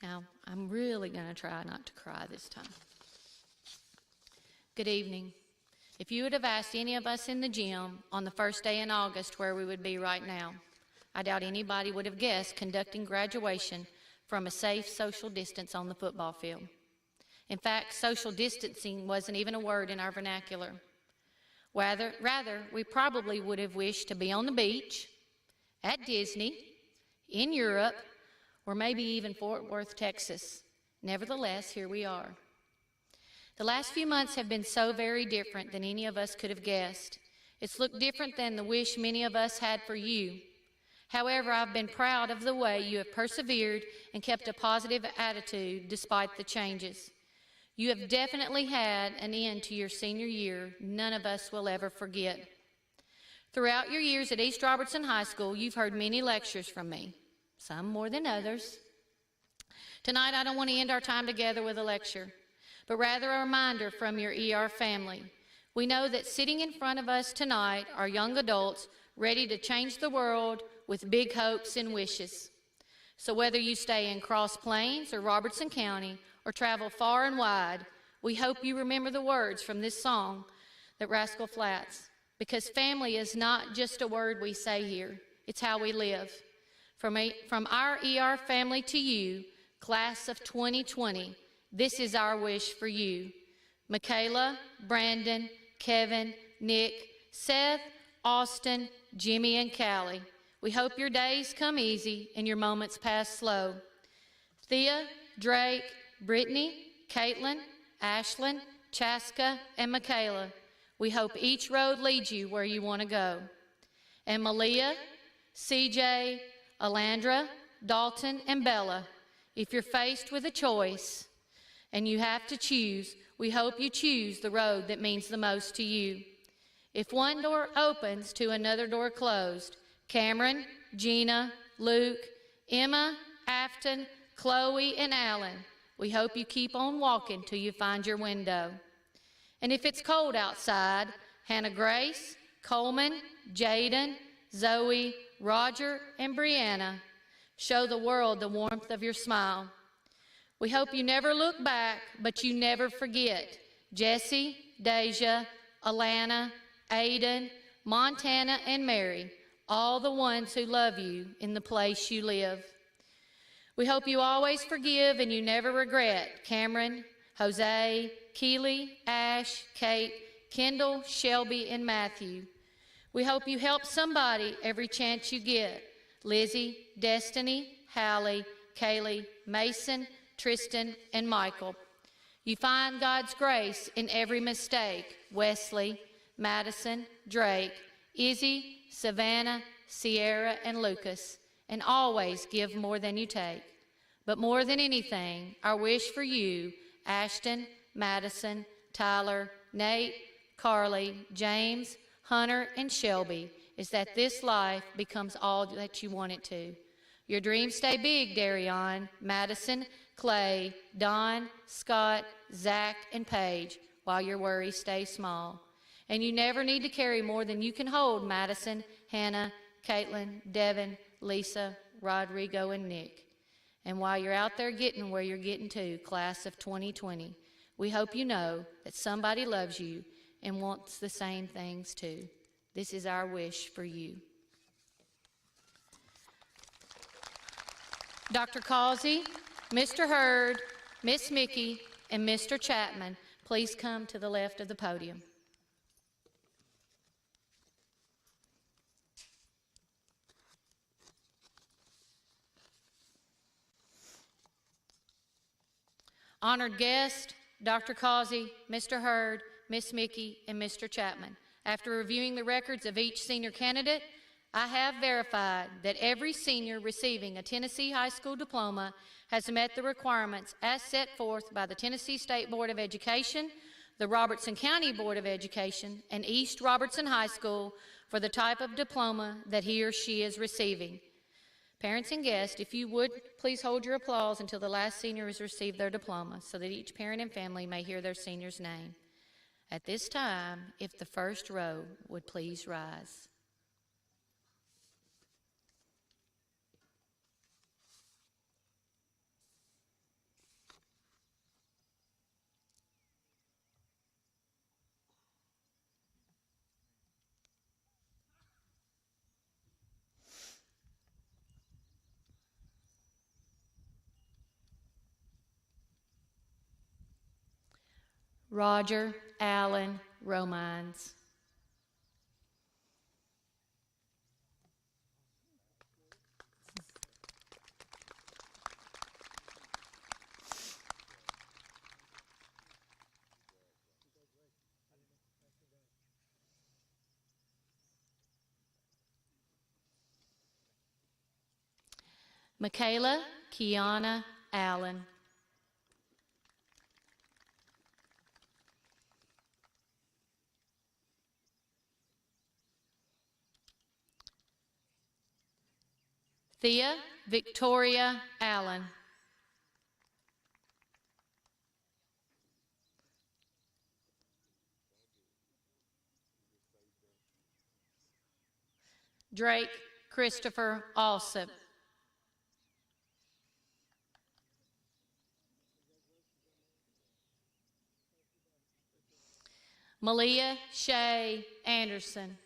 Now, I'm really going to try not to cry this time. Good evening. If you would have asked any of us in the gym on the first day in August where we would be right now, I doubt anybody would have guessed conducting graduation from a safe social distance on the football field. In fact, social distancing wasn't even a word in our vernacular. Rather, we probably would have wished to be on the beach, at Disney, in Europe, or maybe even Fort Worth, Texas. Nevertheless, here we are. The last few months have been so very different than any of us could have guessed. It's looked different than the wish many of us had for you. However, I've been proud of the way you have persevered and kept a positive attitude despite the changes. You have definitely had an end to your senior year none of us will ever forget. Throughout your years at East Robertson High School, you've heard many lectures from me, some more than others. Tonight, I don't want to end our time together with a lecture, but rather a reminder from your ER family. We know that sitting in front of us tonight are young adults ready to change the world with big hopes and wishes. So whether you stay in Cross Plains or Robertson County or travel far and wide, we hope you remember the words from this song that Rascal Flatts, because family is not just a word we say here, it's how we live. From our ER family to you, class of 2020, this is our wish for you. Michaela, Brandon, Kevin, Nick, Seth, Austin, Jimmy, and Callie. We hope your days come easy and your moments pass slow. Thea, Drake, Brittany, Caitlin, Ashlyn, Chaska, and Michaela. We hope each road leads you where you want to go. And Malia, CJ, Alandra, Dalton, and Bella, if you're faced with a choice and you have to choose, we hope you choose the road that means the most to you. If one door opens to another door closed, Cameron, Gina, Luke, Emma, Afton, Chloe, and Alan, We hope you keep on walking till you find your window. And if it's cold outside, Hannah Grace, Coleman, Jaden, Zoe, Roger, and Brianna, show the world the warmth of your smile. We hope you never look back, but you never forget Jesse, Deja, Alana, Aiden, Montana, and Mary, all the ones who love you in the place you live. We hope you always forgive and you never regret Cameron, Jose, Keely, Ash, Kate, Kendall, Shelby, and Matthew. We hope you help somebody every chance you get. Lizzie, Destiny, Hallie, Kaylee, Mason, Tristan, and Michael. You find God's grace in every mistake. Wesley, Madison, Drake, Izzy, Savannah, Sierra, and Lucas. And always give more than you take. But more than anything, our wish for you, Ashton, Madison, Tyler, Nate, Carly, James, Hunter, and Shelby, is that this life becomes all that you want it to. Your dreams stay big, Darion, Madison, Clay, Don, Scott, Zach, and Paige, while your worries stay small. And you never need to carry more than you can hold, Madison, Hannah, Caitlin, Devin, Lisa, Rodrigo, and Nick. And while you're out there getting where you're getting to, class of 2020, we hope you know that somebody loves you and wants the same things too. This is our wish for you. Dr. Causey, Mr. Hurd, Miss Mickey, and Mr. Chapman, please come to the left of the podium. Honored guest, Dr. Causey, Mr. Hurd, Miss Mickey, and Mr. Chapman. After reviewing the records of each senior candidate, I have verified that every senior receiving a Tennessee high school diploma has met the requirements as set forth by the Tennessee State Board of Education, the Robertson County Board of Education, and East Robertson High School for the type of diploma that he or she is receiving. Parents and guests, if you would, please hold your applause until the last senior has received their diploma so that each parent and family may hear their senior's name. At this time, if the first row would please rise. Roger Allen Romines. Michaela Kiana Allen. Thea Victoria Allen. Drake Christopher Alsop. Malia Shay Anderson.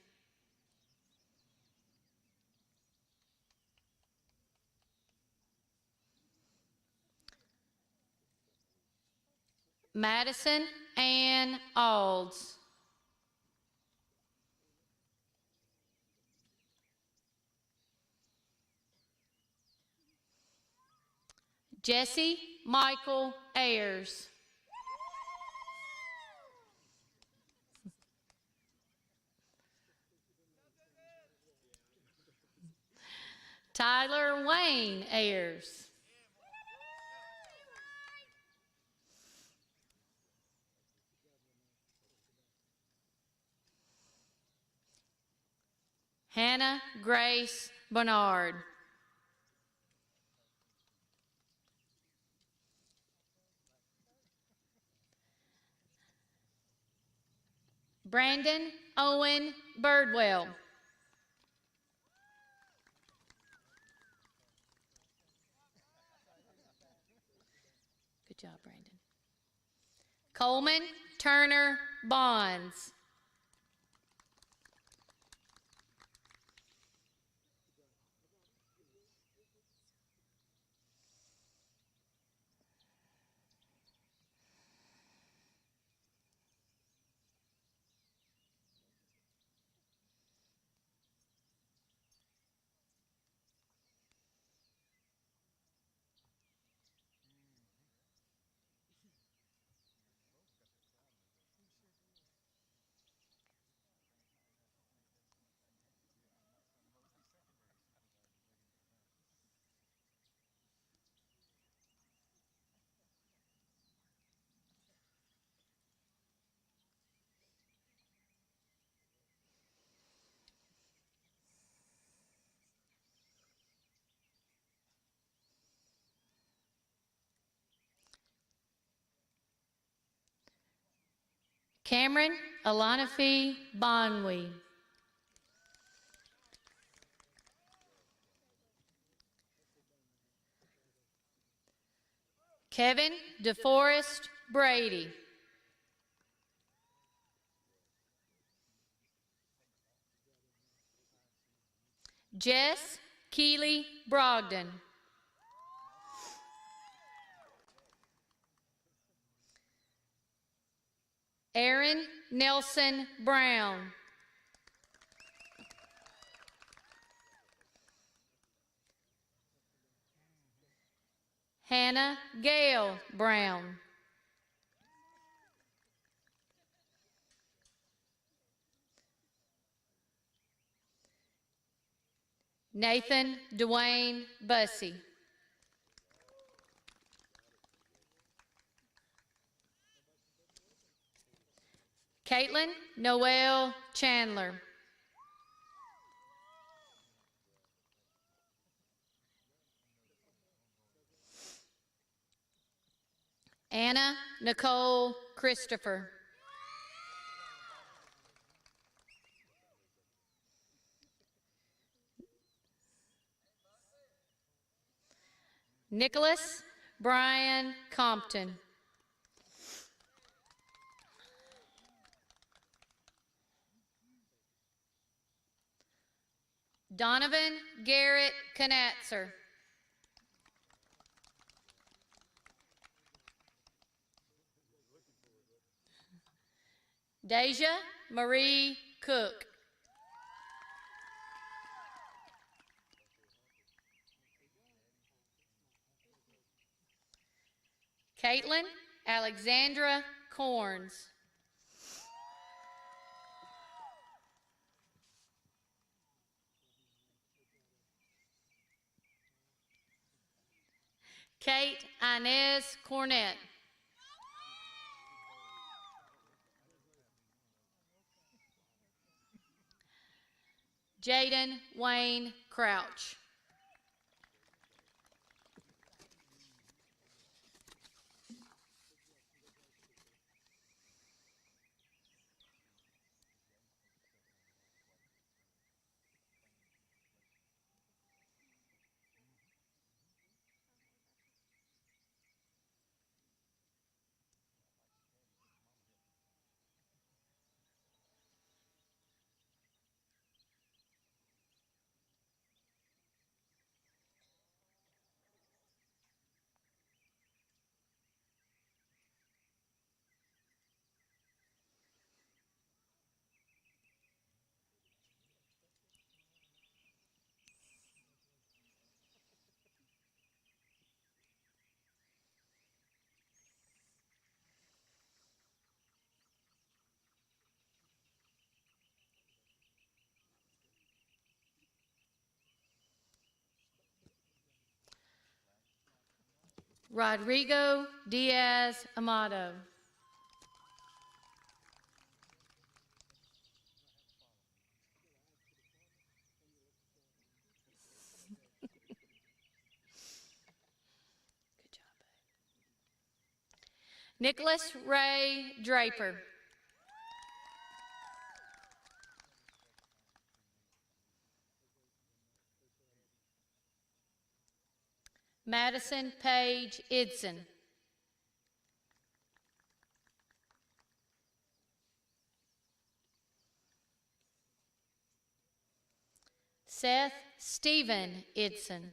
Madison Ann Alds. Jesse Michael Ayers. Tyler Wayne Ayers. Hannah Grace Bernard. Brandon Owen Birdwell. Good job, Brandon. Coleman Turner Bonds. Cameron Alanafi Bonwe. Kevin DeForest Brady. Jess Keeley Brogdon. Aaron Nelson Brown. Hannah Gale Brown. Nathan Dwayne Bussey. Caitlin Noel Chandler. Anna Nicole Christopher. Nicholas Brian Compton. Donovan Garrett Knatzer. Deja Marie Cook. Caitlin Alexandra Corns. Kate Inez Cornett. Jaden Wayne Crouch. Rodrigo Diaz Amato. Good job, bud. Nicholas Ray Draper. Madison Page Idson. Seth Stephen Idson.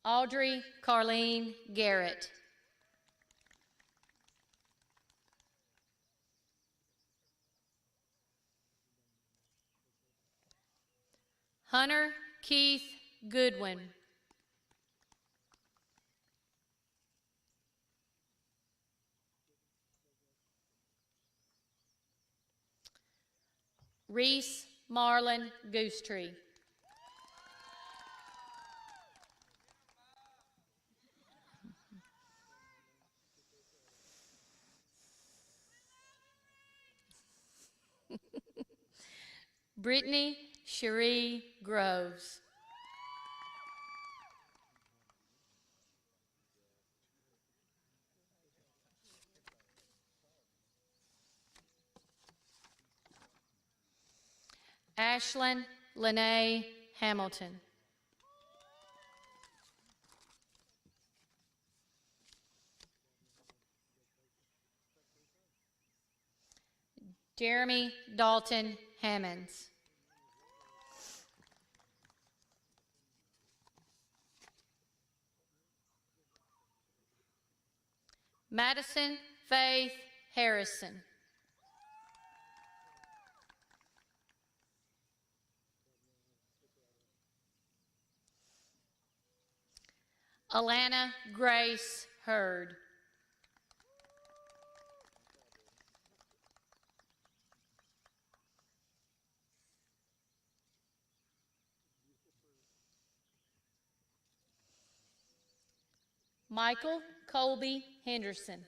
Audrey Carlene Garrett. Hunter Keith Goodwin. Reese Marlon Goosetree. Brittany Cherie Groves. Ashlyn Lene Hamilton. Jeremy Dalton Hammonds. Madison Faith Harrison. Alana Grace Hurd. Michael Colby Henderson.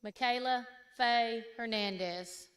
Michaela Faye Hernandez.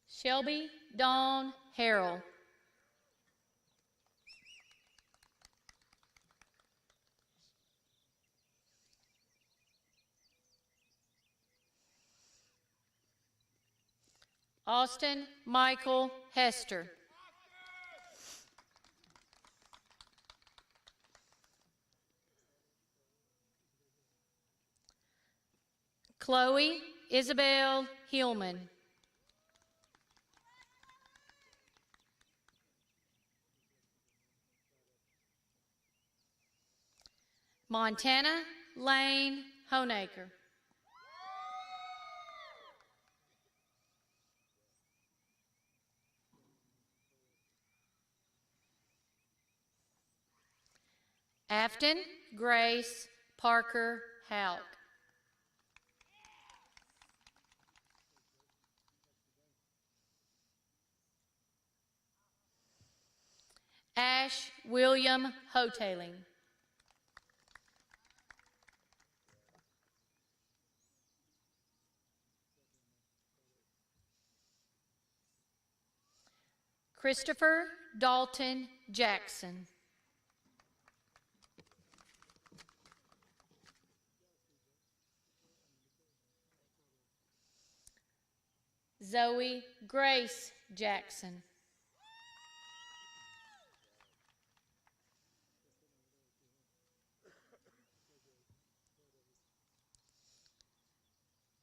Shelby Dawn Harrell. Austin Michael Hester. Chloe Isabel Hillman. Montana Lane Honaker. Afton Grace Parker Houck. Ash William Hotaling. Christopher Dalton Jackson. Zoe Grace Jackson.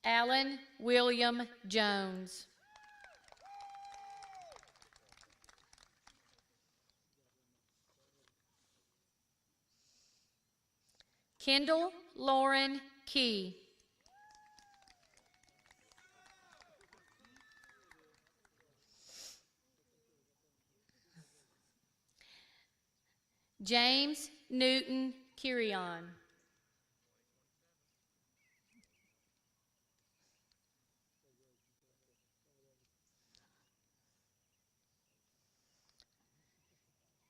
Alan William Jones. Kendall Lauren Key. James Newton Kirion.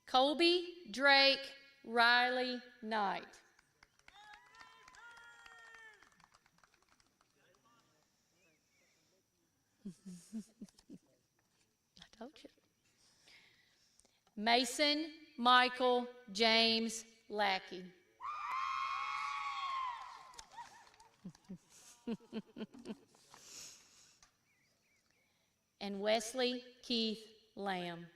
Colby Drake Riley Knight. I told you. Mason Michael James Lackey. And Wesley Keith Lamb.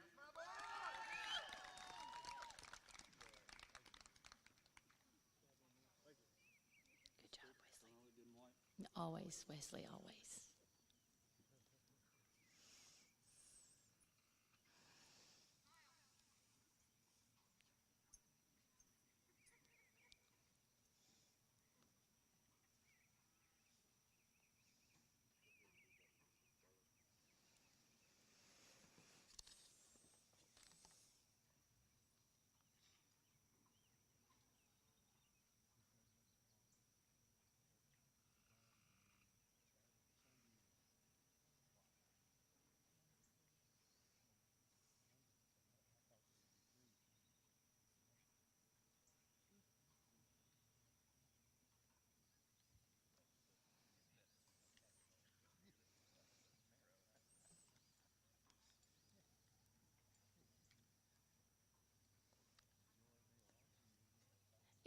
Good job, Wesley. Always, Wesley, always.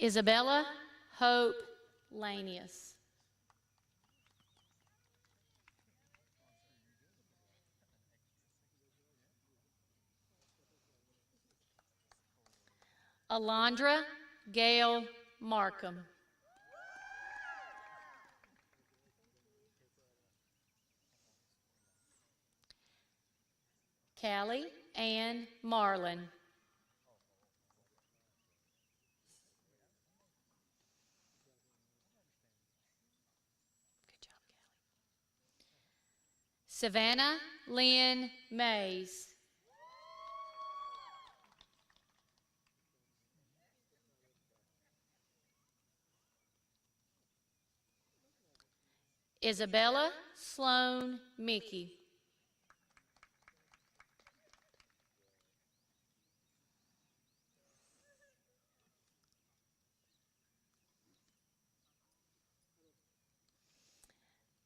Isabella Hope Lanius. Alondra Gail Markham. Callie Ann Marlin. Good job, Callie. Savannah Lynn Mays. Isabella Sloan Mickey.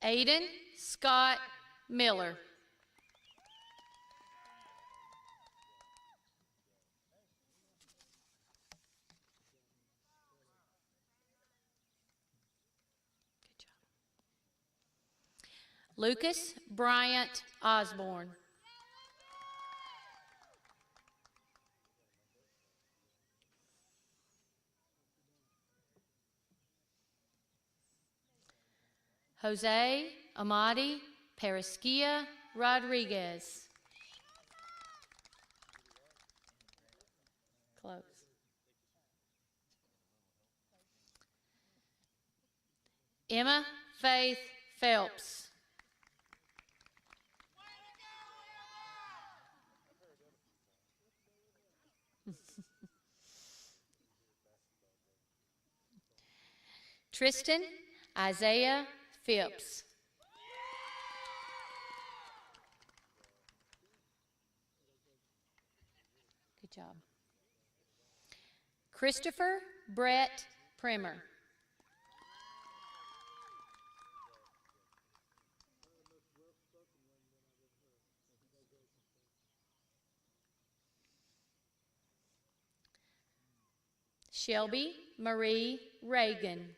Aiden Scott Miller. Good job. Lucas Bryant Osborne. Jose Amadi Peresquia Rodriguez. Close. Emma Faith Phelps. Tristan Isaiah Phipps. Good job. Christopher Brett Primer. Shelby Marie Reagan.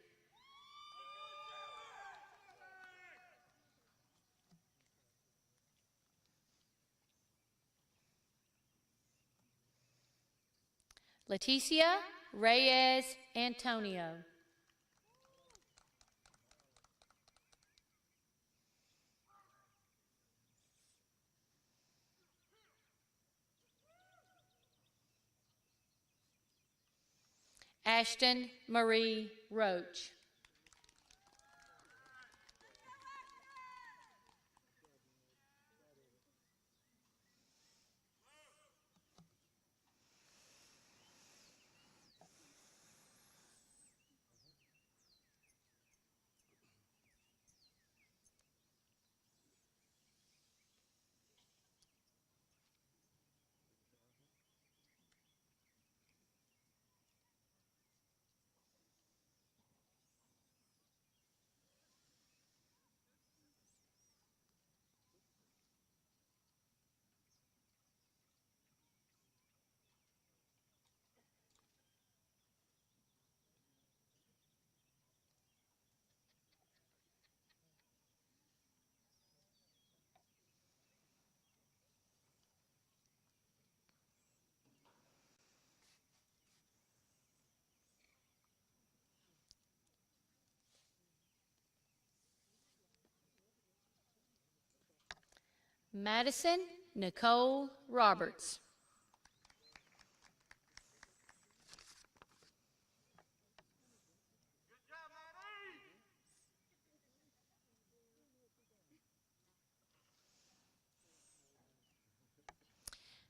Leticia Reyes Antonio. Ashton Marie Roach. Madison Nicole Roberts.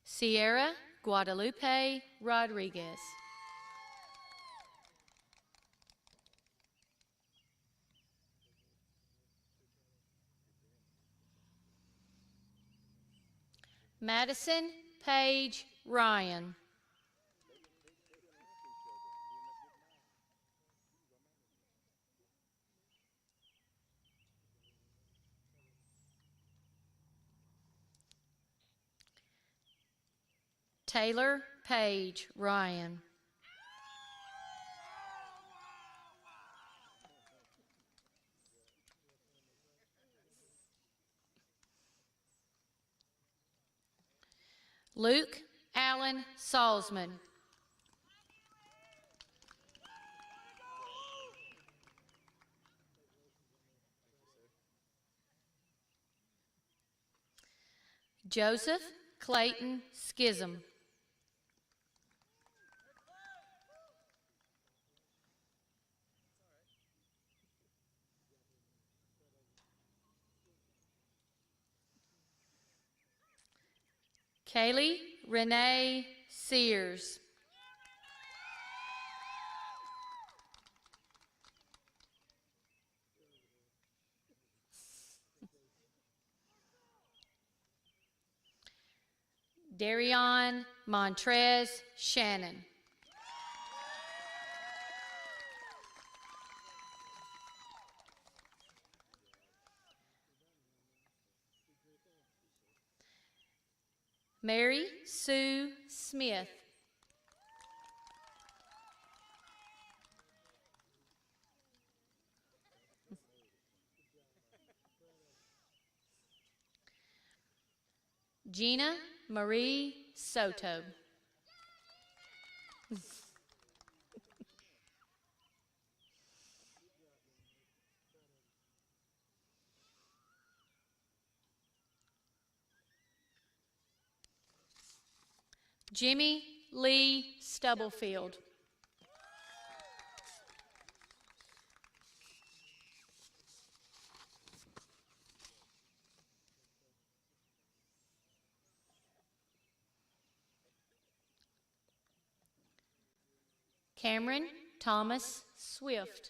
Sierra Guadalupe Rodriguez. Madison Paige Ryan. Taylor Paige Ryan. Luke Allen Salzman. Joseph Clayton Schism. Kaylee Renee Sears. Darion Montrez Shannon. Mary Sue Smith. Gina Marie Soto. Jimmy Lee Stubblefield. Cameron Thomas Swift.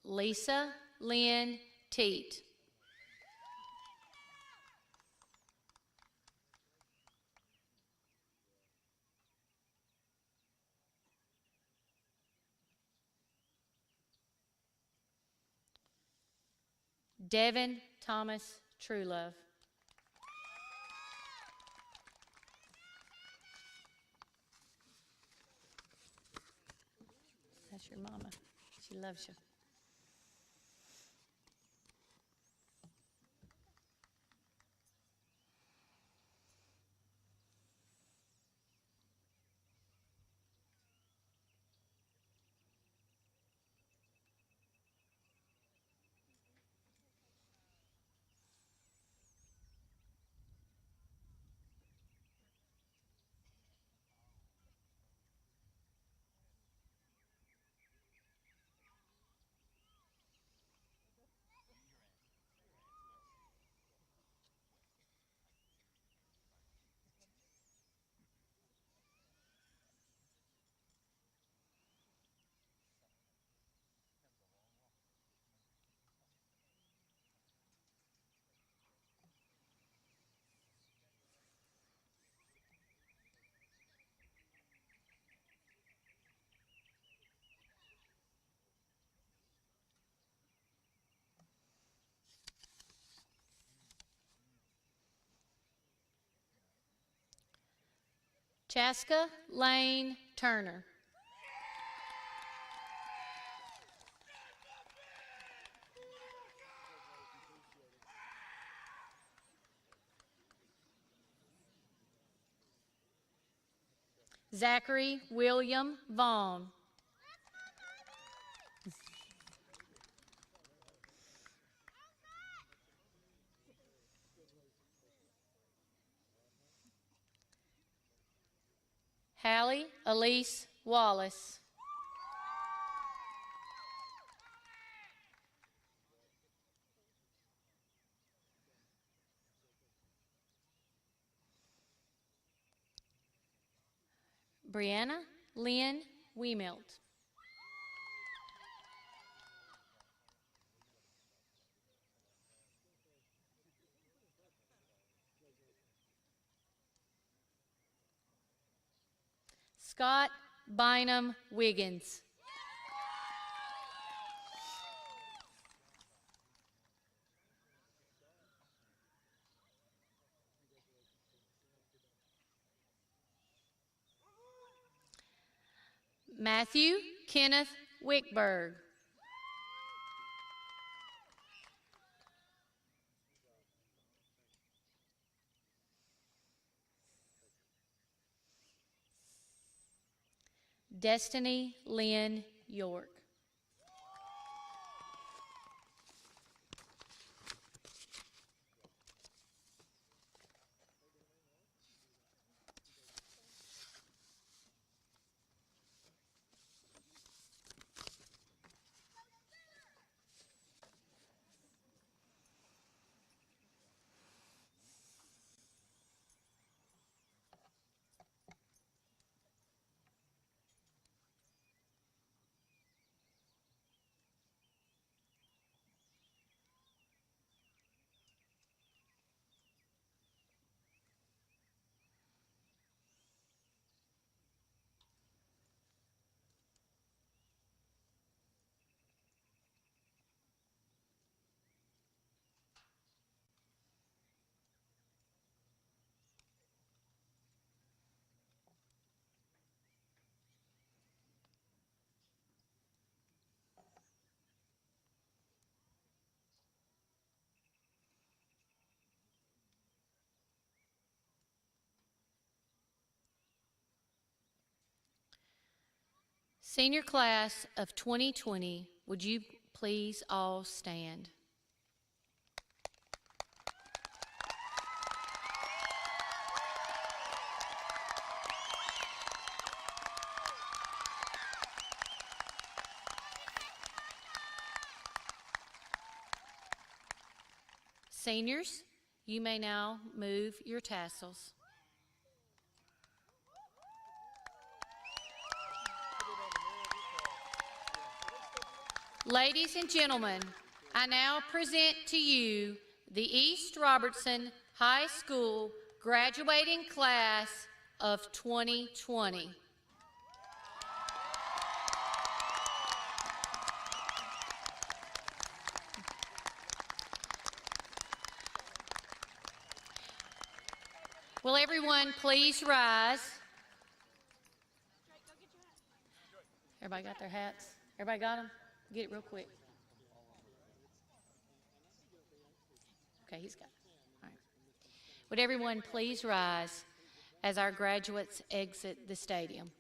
Lisa Lynn Teat. Devin Thomas Truelove. That's your mama. She loves you. Chaska Lane Turner. Zachary William Vaughn. Hallie Elise Wallace. Brianna Lynn Wiemelt. Scott Bynum Wiggins. Matthew Kenneth Wickberg. Destiny Lynn York. Senior class of 2020, would you please all stand? Seniors, you may now move your tassels. Ladies and gentlemen, I now present to you the East Robertson High School graduating class of 2020. Will everyone please rise? Everybody got their hats? Everybody got them? Get it real quick. Okay, he's got it. All right. Would everyone please rise as our graduates exit the stadium?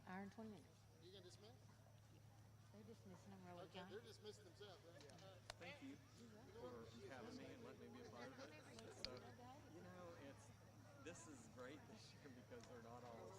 Hour and 20 minutes. You can dismiss? They're dismissing them, Roller Okay, Johnny. they're dismissing themselves, right? Thank you for having me and letting me be a part of it. So, you know, this is great this year because they're not all